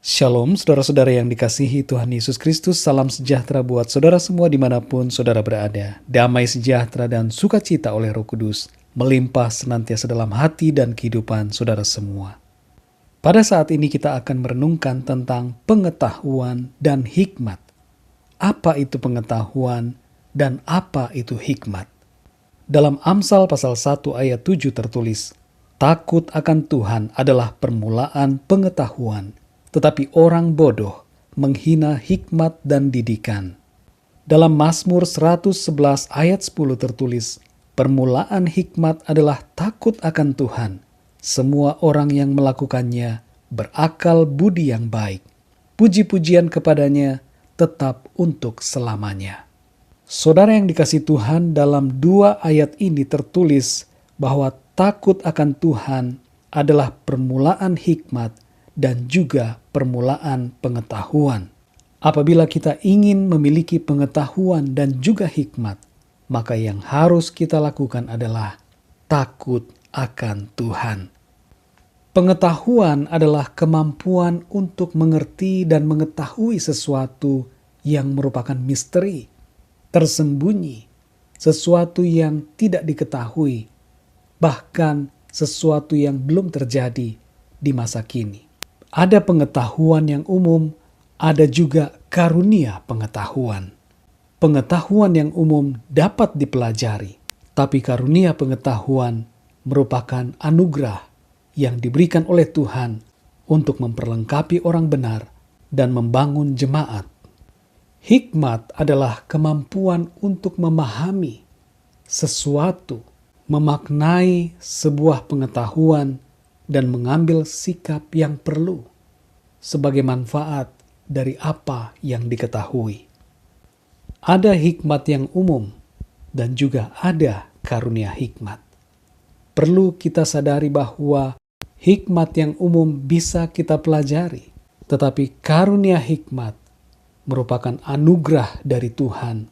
Shalom, saudara-saudara yang dikasihi Tuhan Yesus Kristus. Salam sejahtera buat saudara semua dimanapun saudara berada. Damai sejahtera dan sukacita oleh Roh Kudus melimpah senantiasa dalam hati dan kehidupan saudara semua. Pada saat ini kita akan merenungkan tentang pengetahuan dan hikmat. Apa itu pengetahuan dan apa itu hikmat? Dalam Amsal pasal 1 ayat 7 tertulis, "Takut akan Tuhan adalah permulaan pengetahuan, tetapi orang bodoh menghina hikmat dan didikan." Dalam Mazmur 111 ayat 10 tertulis, "Permulaan hikmat adalah takut akan Tuhan. Semua orang yang melakukannya berakal budi yang baik. Puji-pujian kepadanya tetap untuk selamanya." Saudara yang dikasihi Tuhan, dalam dua ayat ini tertulis bahwa takut akan Tuhan adalah permulaan hikmat dan juga permulaan pengetahuan. Apabila kita ingin memiliki pengetahuan dan juga hikmat, maka yang harus kita lakukan adalah takut akan Tuhan. Pengetahuan adalah kemampuan untuk mengerti dan mengetahui sesuatu yang merupakan misteri, tersembunyi, sesuatu yang tidak diketahui, bahkan sesuatu yang belum terjadi di masa kini. Ada pengetahuan yang umum, ada juga karunia pengetahuan. Pengetahuan yang umum dapat dipelajari, tapi karunia pengetahuan merupakan anugerah yang diberikan oleh Tuhan untuk memperlengkapi orang benar dan membangun jemaat. Hikmat adalah kemampuan untuk memahami sesuatu, memaknai sebuah pengetahuan, dan mengambil sikap yang perlu sebagai manfaat dari apa yang diketahui. Ada hikmat yang umum dan juga ada karunia hikmat. Perlu kita sadari bahwa hikmat yang umum bisa kita pelajari, tetapi karunia hikmat merupakan anugerah dari Tuhan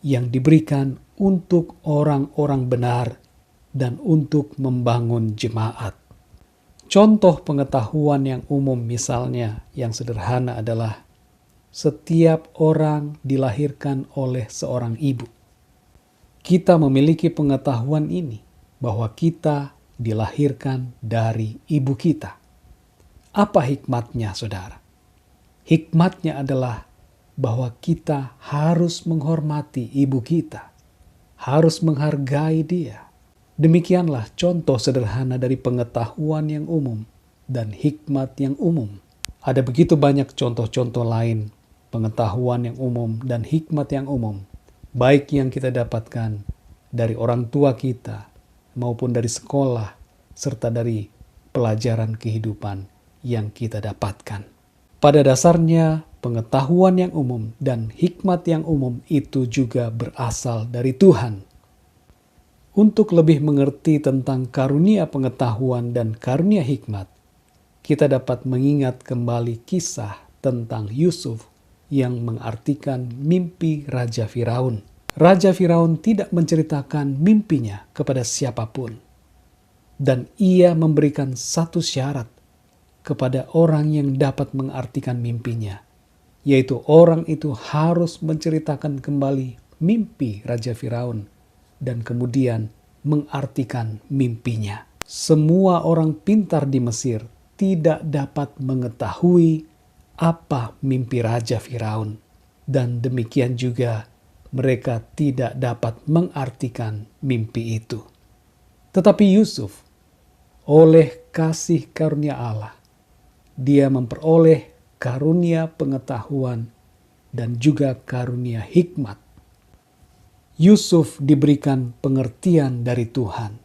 yang diberikan untuk orang-orang benar dan untuk membangun jemaat. Contoh pengetahuan yang umum misalnya yang sederhana adalah setiap orang dilahirkan oleh seorang ibu. Kita memiliki pengetahuan ini bahwa kita dilahirkan dari ibu kita. Apa hikmatnya, saudara? Hikmatnya adalah bahwa kita harus menghormati ibu kita, harus menghargai dia. Demikianlah contoh sederhana dari pengetahuan yang umum dan hikmat yang umum. Ada begitu banyak contoh-contoh lain pengetahuan yang umum dan hikmat yang umum, baik yang kita dapatkan dari orang tua kita maupun dari sekolah serta dari pelajaran kehidupan yang kita dapatkan. Pada dasarnya, pengetahuan yang umum dan hikmat yang umum itu juga berasal dari Tuhan. Untuk lebih mengerti tentang karunia pengetahuan dan karunia hikmat, kita dapat mengingat kembali kisah tentang Yusuf yang mengartikan mimpi Raja Firaun. Raja Firaun tidak menceritakan mimpinya kepada siapapun, dan ia memberikan satu syarat kepada orang yang dapat mengartikan mimpinya, yaitu orang itu harus menceritakan kembali mimpi Raja Firaun dan kemudian mengartikan mimpinya. Semua orang pintar di Mesir tidak dapat mengetahui apa mimpi Raja Firaun, dan demikian juga mereka tidak dapat mengartikan mimpi itu. Tetapi Yusuf, oleh kasih karunia Allah, dia memperoleh karunia pengetahuan dan juga karunia hikmat. Yusuf diberikan pengertian dari Tuhan.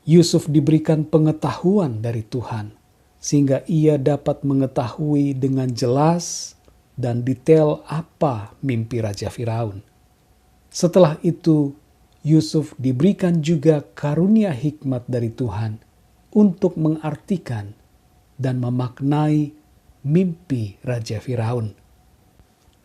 Yusuf diberikan pengetahuan dari Tuhan, sehingga ia dapat mengetahui dengan jelas dan detail apa mimpi Raja Firaun. Setelah itu, Yusuf diberikan juga karunia hikmat dari Tuhan untuk mengartikan dan memaknai mimpi Raja Firaun.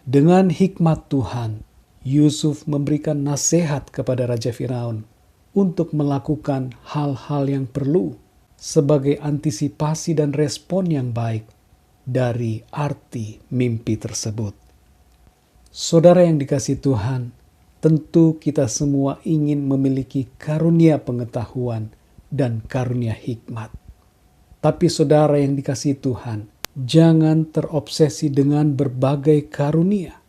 Dengan hikmat Tuhan, Yusuf memberikan nasihat kepada Raja Firaun untuk melakukan hal-hal yang perlu sebagai antisipasi dan respon yang baik dari arti mimpi tersebut. Saudara yang dikasihi Tuhan, tentu kita semua ingin memiliki karunia pengetahuan dan karunia hikmat. Tapi saudara yang dikasihi Tuhan, jangan terobsesi dengan berbagai karunia,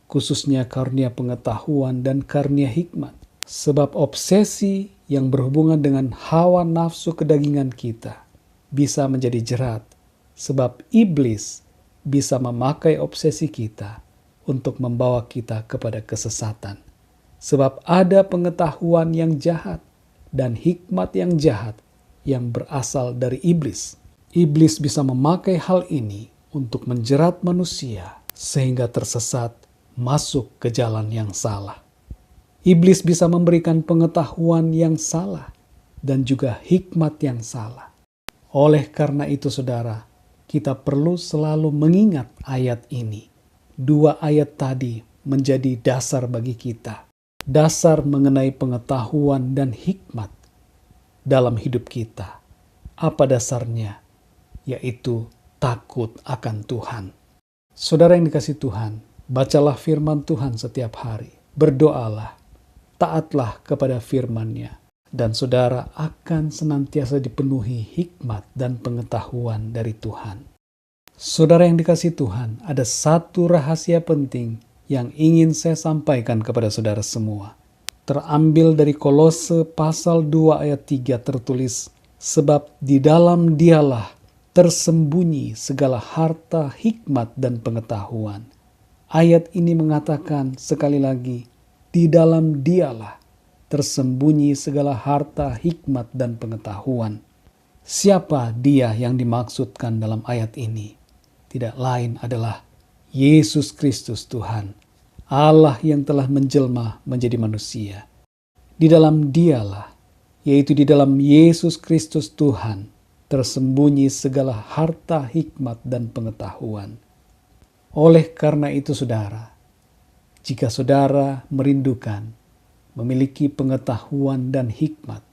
khususnya karunia pengetahuan dan karunia hikmat. Sebab obsesi yang berhubungan dengan hawa nafsu kedagingan kita bisa menjadi jerat, sebab iblis bisa memakai obsesi kita untuk membawa kita kepada kesesatan. Sebab ada pengetahuan yang jahat dan hikmat yang jahat yang berasal dari iblis. Iblis bisa memakai hal ini untuk menjerat manusia sehingga tersesat masuk ke jalan yang salah. Iblis bisa memberikan pengetahuan yang salah dan juga hikmat yang salah. Oleh karena itu saudara, kita perlu selalu mengingat ayat ini. Dua ayat tadi menjadi dasar bagi kita. Dasar mengenai pengetahuan dan hikmat dalam hidup kita. Apa dasarnya? Yaitu takut akan Tuhan. Saudara yang dikasihi Tuhan, bacalah firman Tuhan setiap hari. Berdoalah. Taatlah kepada firman-Nya, dan saudara akan senantiasa dipenuhi hikmat dan pengetahuan dari Tuhan. Saudara yang dikasihi Tuhan, ada satu rahasia penting yang ingin saya sampaikan kepada saudara semua. Terambil dari Kolose pasal 2 ayat 3 tertulis, sebab di dalam Dialah tersembunyi segala harta, hikmat, dan pengetahuan. Ayat ini mengatakan sekali lagi, di dalam Dialah tersembunyi segala harta, hikmat, dan pengetahuan. Siapa Dia yang dimaksudkan dalam ayat ini? Tidak lain adalah Yesus Kristus Tuhan, Allah yang telah menjelma menjadi manusia. Di dalam Dialah, yaitu di dalam Yesus Kristus Tuhan, tersembunyi segala harta, hikmat, dan pengetahuan. Oleh karena itu saudara, jika saudara merindukan, memiliki pengetahuan dan hikmat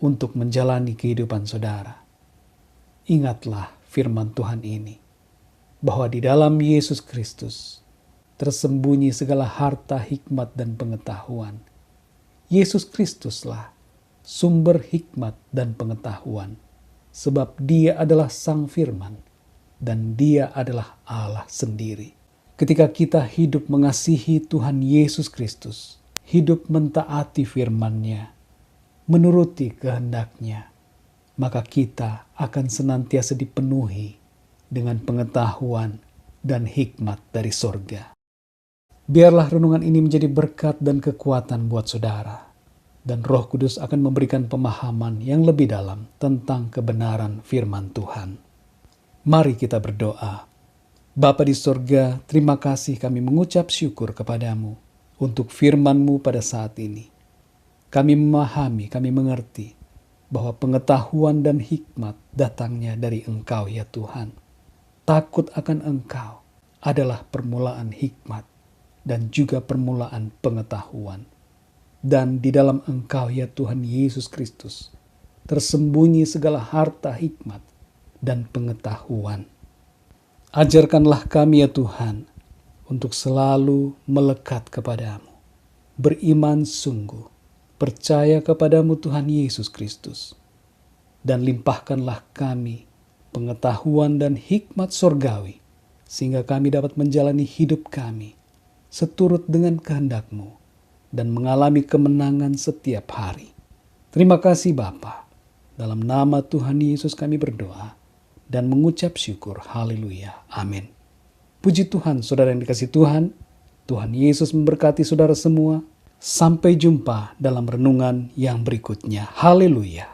untuk menjalani kehidupan saudara, ingatlah firman Tuhan ini, bahwa di dalam Yesus Kristus tersembunyi segala harta, hikmat, dan pengetahuan. Yesus Kristuslah sumber hikmat dan pengetahuan, sebab Dia adalah Sang Firman, dan Dia adalah Allah sendiri. Ketika kita hidup mengasihi Tuhan Yesus Kristus, hidup mentaati firman-Nya, menuruti kehendak-Nya, maka kita akan senantiasa dipenuhi dengan pengetahuan dan hikmat dari sorga. Biarlah renungan ini menjadi berkat dan kekuatan buat saudara, dan Roh Kudus akan memberikan pemahaman yang lebih dalam tentang kebenaran firman Tuhan. Mari kita berdoa. Bapa di sorga, terima kasih kami mengucap syukur kepadamu untuk firman-Mu pada saat ini. Kami memahami, kami mengerti bahwa pengetahuan dan hikmat datangnya dari Engkau ya Tuhan. Takut akan Engkau adalah permulaan hikmat dan juga permulaan pengetahuan. Dan di dalam Engkau ya Tuhan Yesus Kristus tersembunyi segala harta, hikmat, dan pengetahuan. Ajarkanlah kami ya Tuhan untuk selalu melekat kepadamu, beriman sungguh, percaya kepadamu Tuhan Yesus Kristus, dan limpahkanlah kami pengetahuan dan hikmat sorgawi, sehingga kami dapat menjalani hidup kami seturut dengan kehendak-Mu dan mengalami kemenangan setiap hari. Terima kasih Bapa, dalam nama Tuhan Yesus kami berdoa dan mengucap syukur. Haleluya. Amin. Puji Tuhan, saudara yang dikasihi Tuhan. Tuhan Yesus memberkati saudara semua. Sampai jumpa dalam renungan yang berikutnya. Haleluya.